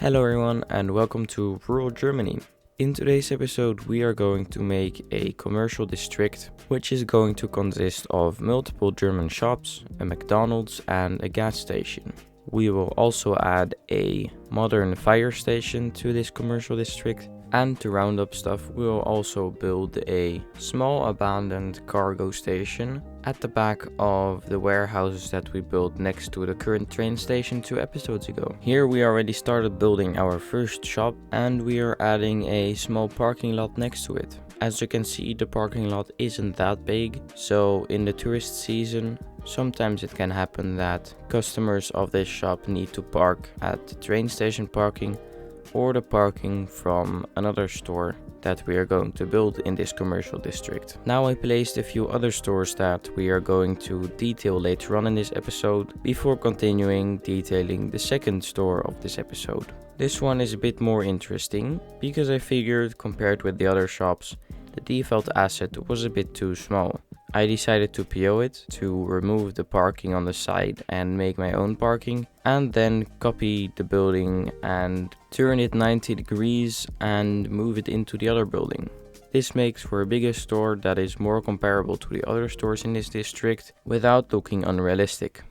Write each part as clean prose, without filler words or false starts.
Hello everyone and welcome to rural Germany. In today's episode we are going to make a commercial district which is going to consist of multiple German shops, a McDonald's and a gas station. We will also add a modern fire station to this commercial district, and to round up stuff we will also build a small abandoned cargo station at the back of the warehouses that we built next to the current train station 2 episodes ago. Here we already started building our first shop and we are adding a small parking lot next to it. As you can see, the parking lot isn't that big, so in the tourist season sometimes it can happen that customers of this shop need to park at the train station parking or the parking from another store that we are going to build in this commercial district. Now I placed a few other stores that we are going to detail later on in this episode before continuing detailing the second store of this episode. This one is a bit more interesting because I figured compared with the other shops, the default asset was a bit too small. I decided to PO it to remove the parking on the side and make my own parking, and then copy the building and turn it 90 degrees and move it into the other building. This makes for a bigger store that is more comparable to the other stores in this district without looking unrealistic.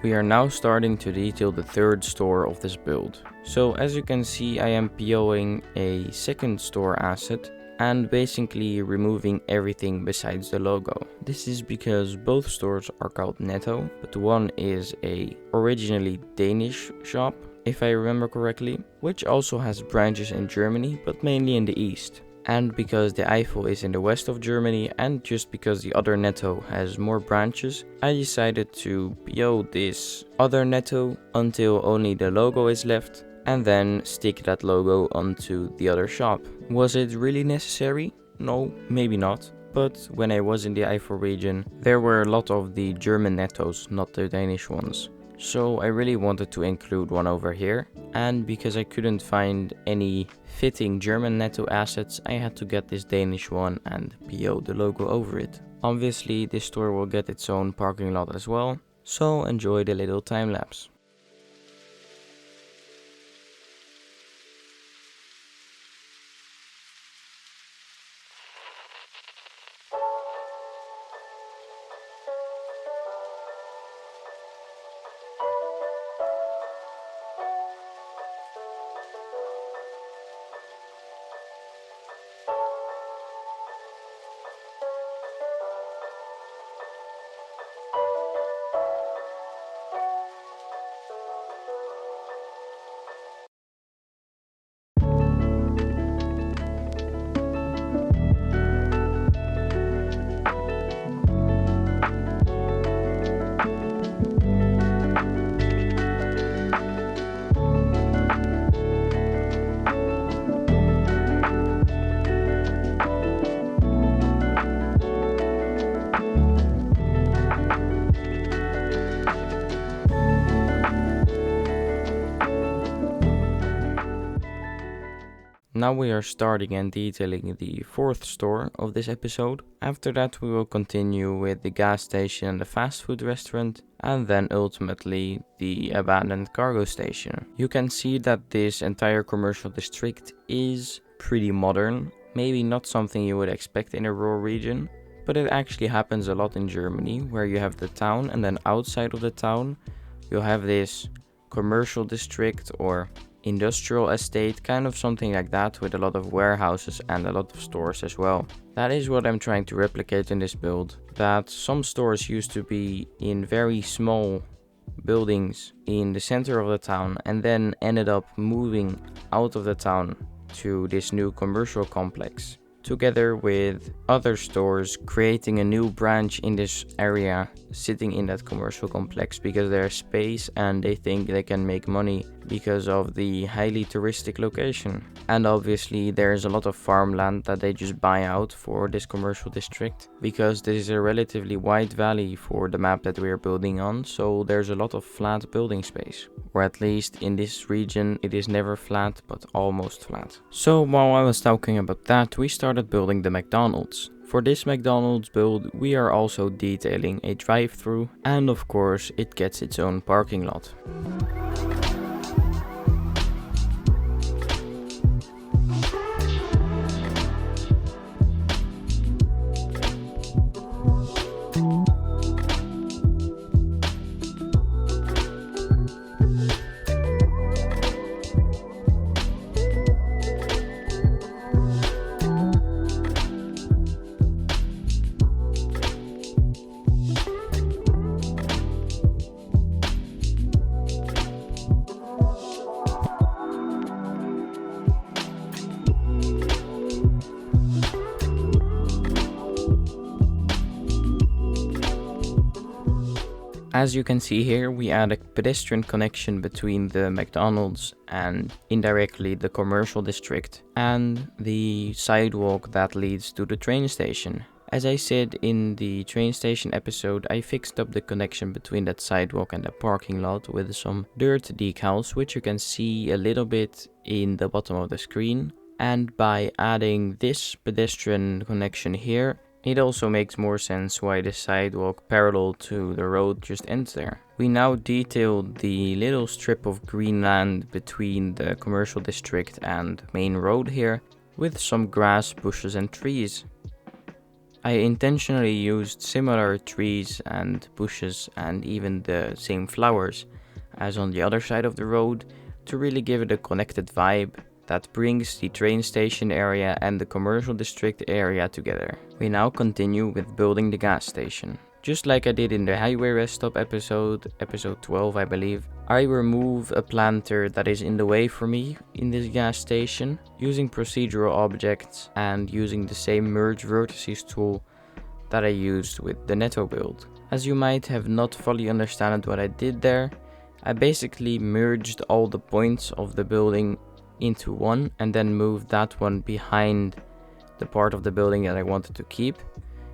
We are now starting to detail the third store of this build. So as you can see, I am POing a second store asset and basically removing everything besides the logo. This is because both stores are called Netto, but one is a originally Danish shop, if I remember correctly, which also has branches in Germany, but mainly in the east. And because the Eifel is in the west of Germany, and just because the other Netto has more branches, I decided to PO this other Netto until only the logo is left, and then stick that logo onto the other shop. Was it really necessary? No, maybe not. But when I was in the Eifel region, there were a lot of the German Nettos, not the Danish ones. So I really wanted to include one over here, and because I couldn't find any fitting German Netto assets, I had to get this Danish one and PO the logo over it. Obviously this store will get its own parking lot as well, so enjoy the little time lapse. Now we are starting and detailing the fourth store of this episode. After that we will continue with the gas station and the fast food restaurant, and then ultimately the abandoned cargo station. You can see that this entire commercial district is pretty modern. Maybe not something you would expect in a rural region, but it actually happens a lot in Germany, where you have the town and then outside of the town you'll have this commercial district or industrial estate, kind of something like that, with a lot of warehouses and a lot of stores as well. That is what I'm trying to replicate in this build, that some stores used to be in very small buildings in the center of the town and then ended up moving out of the town to this new commercial complex, together with other stores creating a new branch in this area sitting in that commercial complex because there's space and they think they can make money because of the highly touristic location. And obviously there's a lot of farmland that they just buy out for this commercial district because this is a relatively wide valley for the map that we are building on, so there's a lot of flat building space, or at least in this region it is never flat but almost flat. So while I was talking about that, we started building the McDonald's. For this McDonald's build we are also detailing a drive-through, and of course it gets its own parking lot. As you can see here, we add a pedestrian connection between the McDonald's and indirectly the commercial district and the sidewalk that leads to the train station. As I said in the train station episode, I fixed up the connection between that sidewalk and the parking lot with some dirt decals, which you can see a little bit in the bottom of the screen. And by adding this pedestrian connection here, it also makes more sense why the sidewalk parallel to the road just ends there. We now detailed the little strip of green land between the commercial district and main road here with some grass, bushes and trees. I intentionally used similar trees and bushes and even the same flowers as on the other side of the road to really give it a connected vibe that brings the train station area and the commercial district area together. We now continue with building the gas station. Just like I did in the highway rest stop episode 12 I believe, I remove a planter that is in the way for me in this gas station using procedural objects and using the same merge vertices tool that I used with the Netto build. As you might have not fully understood what I did there, I basically merged all the points of the building into one and then moved that one behind the part of the building that I wanted to keep,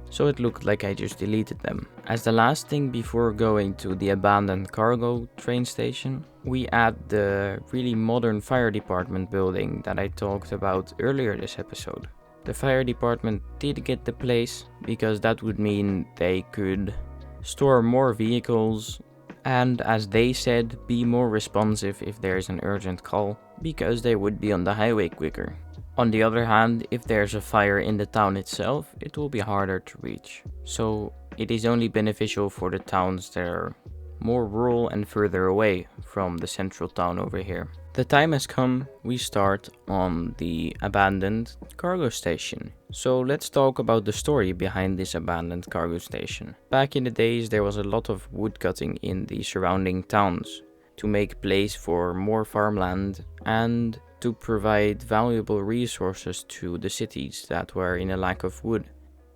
so it looked like I just deleted them. As the last thing before going to the abandoned cargo train station, we add the really modern fire department building that I talked about earlier this episode. The fire department did get the place because that would mean they could store more vehicles and, as they said, be more responsive if there is an urgent call, because they would be on the highway quicker. On the other hand, if there's a fire in the town itself, it will be harder to reach. So it is only beneficial for the towns that are more rural and further away from the central town over here. The time has come, we start on the abandoned cargo station. So let's talk about the story behind this abandoned cargo station. Back in the days there was a lot of wood cutting in the surrounding towns to make place for more farmland and to provide valuable resources to the cities that were in a lack of wood.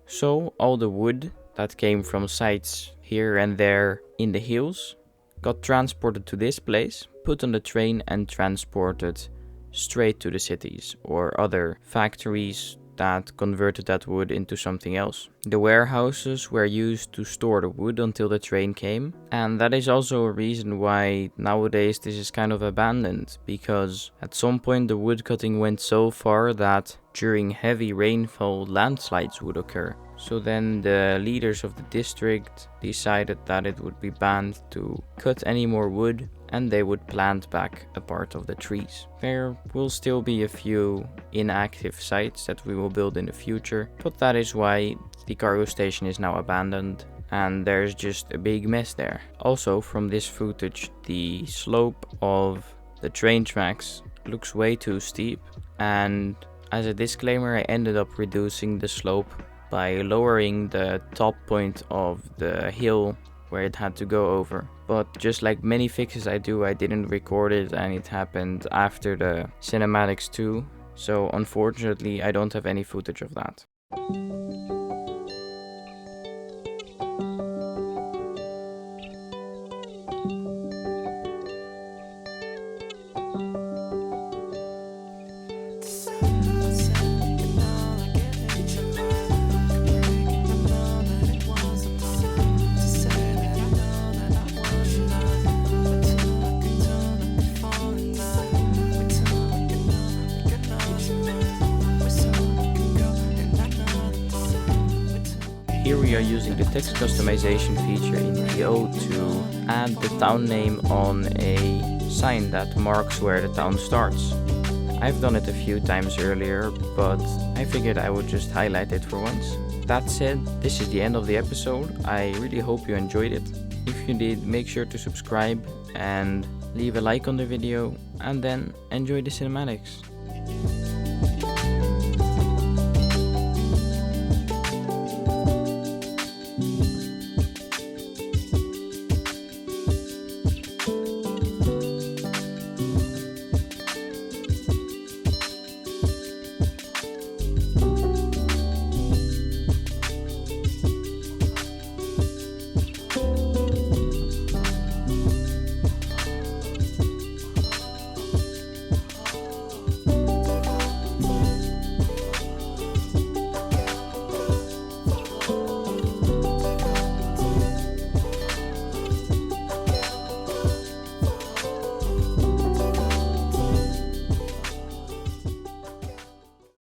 So all the wood that came from sites here and there in the hills got transported to this place, put on the train and transported straight to the cities or other factories that converted that wood into something else. The warehouses were used to store the wood until the train came, and that is also a reason why nowadays this is kind of abandoned, because at some point the wood cutting went so far that during heavy rainfall landslides would occur. So then the leaders of the district decided that it would be banned to cut any more wood, and they would plant back a part of the trees. There will still be a few inactive sites that we will build in the future, but that is why the cargo station is now abandoned and there's just a big mess there. Also, from this footage, the slope of the train tracks looks way too steep, and as a disclaimer, I ended up reducing the slope by lowering the top point of the hill where it had to go over. But just like many fixes I do, I didn't record it and it happened after the cinematics too, so unfortunately I don't have any footage of that. Here we are using the text customization feature in PO to add the town name on a sign that marks where the town starts. I've done it a few times earlier, but I figured I would just highlight it for once. That said, this is the end of the episode. I really hope you enjoyed it. If you did, make sure to subscribe and leave a like on the video, and then enjoy the cinematics.